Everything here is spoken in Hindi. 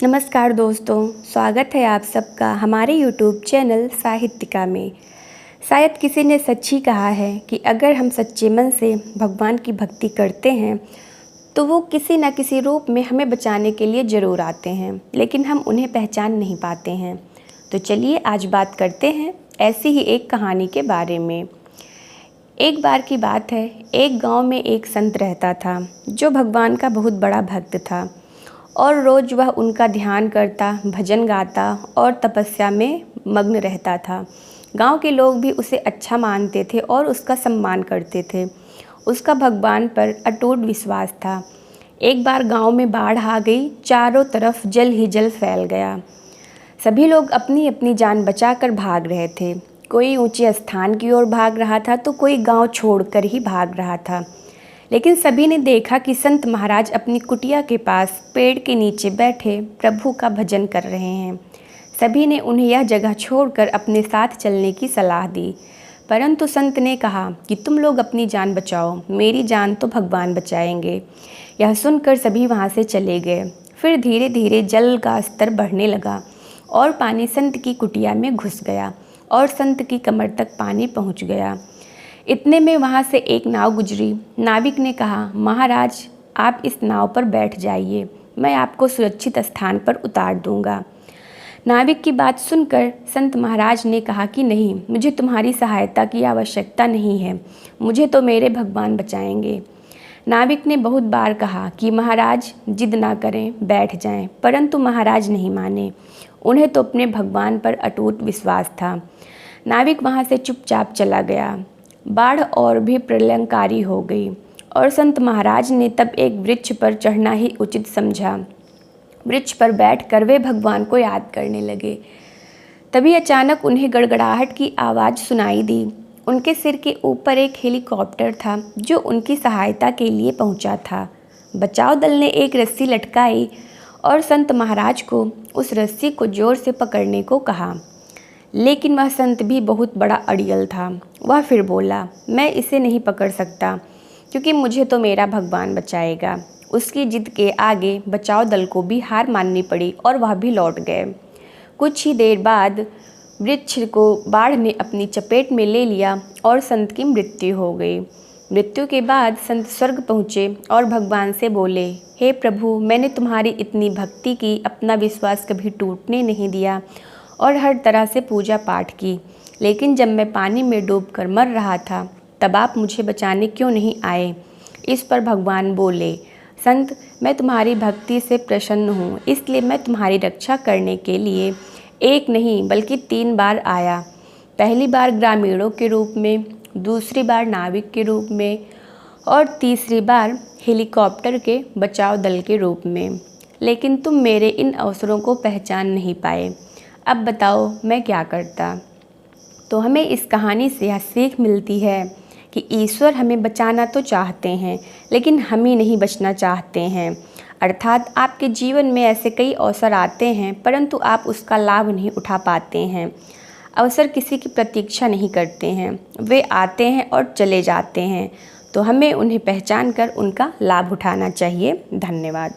नमस्कार दोस्तों, स्वागत है आप सबका हमारे YouTube चैनल साहित्यिका में। शायद किसी ने सच ही कहा है कि अगर हम सच्चे मन से भगवान की भक्ति करते हैं तो वो किसी न किसी रूप में हमें बचाने के लिए ज़रूर आते हैं, लेकिन हम उन्हें पहचान नहीं पाते हैं। तो चलिए आज बात करते हैं ऐसी ही एक कहानी के बारे में। एक बार की बात है, एक गांव में एक संत रहता था जो भगवान का बहुत बड़ा भक्त था और रोज़ वह उनका ध्यान करता, भजन गाता और तपस्या में मग्न रहता था। गांव के लोग भी उसे अच्छा मानते थे और उसका सम्मान करते थे। उसका भगवान पर अटूट विश्वास था। एक बार गांव में बाढ़ आ गई, चारों तरफ जल ही जल फैल गया। सभी लोग अपनी अपनी जान बचाकर भाग रहे थे। कोई ऊंचे स्थान की ओर भाग रहा था तो कोई गांव छोड़कर ही भाग रहा था। लेकिन सभी ने देखा कि संत महाराज अपनी कुटिया के पास पेड़ के नीचे बैठे प्रभु का भजन कर रहे हैं। सभी ने उन्हें यह जगह छोड़कर अपने साथ चलने की सलाह दी, परंतु संत ने कहा कि तुम लोग अपनी जान बचाओ, मेरी जान तो भगवान बचाएंगे। यह सुनकर सभी वहाँ से चले गए। फिर धीरे धीरे जल का स्तर बढ़ने लगा और पानी संत की कुटिया में घुस गया और संत की कमर तक पानी पहुँच गया। इतने में वहाँ से एक नाव गुजरी। नाविक ने कहा, महाराज आप इस नाव पर बैठ जाइए, मैं आपको सुरक्षित स्थान पर उतार दूंगा। नाविक की बात सुनकर संत महाराज ने कहा कि नहीं, मुझे तुम्हारी सहायता की आवश्यकता नहीं है, मुझे तो मेरे भगवान बचाएंगे। नाविक ने बहुत बार कहा कि महाराज जिद ना करें, बैठ जाएं, परंतु महाराज नहीं माने। उन्हें तो अपने भगवान पर अटूट विश्वास था। नाविक वहाँ से चुपचाप चला गया। बाढ़ और भी प्रलयंकारी हो गई और संत महाराज ने तब एक वृक्ष पर चढ़ना ही उचित समझा। वृक्ष पर बैठकर वे भगवान को याद करने लगे। तभी अचानक उन्हें गड़गड़ाहट की आवाज़ सुनाई दी। उनके सिर के ऊपर एक हेलीकॉप्टर था जो उनकी सहायता के लिए पहुंचा था। बचाव दल ने एक रस्सी लटकाई और संत महाराज को उस रस्सी को जोर से पकड़ने को कहा, लेकिन वह संत भी बहुत बड़ा अड़ियल था। वह फिर बोला, मैं इसे नहीं पकड़ सकता क्योंकि मुझे तो मेरा भगवान बचाएगा। उसकी जिद के आगे बचाव दल को भी हार माननी पड़ी और वह भी लौट गए। कुछ ही देर बाद वृक्ष को बाढ़ ने अपनी चपेट में ले लिया और संत की मृत्यु हो गई। मृत्यु के बाद संत स्वर्ग पहुँचे और भगवान से बोले, हे प्रभु, मैंने तुम्हारी इतनी भक्ति की, अपना विश्वास कभी टूटने नहीं दिया और हर तरह से पूजा पाठ की, लेकिन जब मैं पानी में डूबकर मर रहा था तब आप मुझे बचाने क्यों नहीं आए। इस पर भगवान बोले, संत, मैं तुम्हारी भक्ति से प्रसन्न हूँ, इसलिए मैं तुम्हारी रक्षा करने के लिए एक नहीं बल्कि 3 बार आया। पहली बार ग्रामीणों के रूप में, दूसरी बार नाविक के रूप में और तीसरी बार हेलीकॉप्टर के बचाव दल के रूप में, लेकिन तुम मेरे इन अवसरों को पहचान नहीं पाए। अब बताओ मैं क्या करता। तो हमें इस कहानी से यह सीख मिलती है कि ईश्वर हमें बचाना तो चाहते हैं, लेकिन हम ही नहीं बचना चाहते हैं। अर्थात आपके जीवन में ऐसे कई अवसर आते हैं परंतु आप उसका लाभ नहीं उठा पाते हैं। अवसर किसी की प्रतीक्षा नहीं करते हैं, वे आते हैं और चले जाते हैं, तो हमें उन्हें पहचान कर उनका लाभ उठाना चाहिए। धन्यवाद।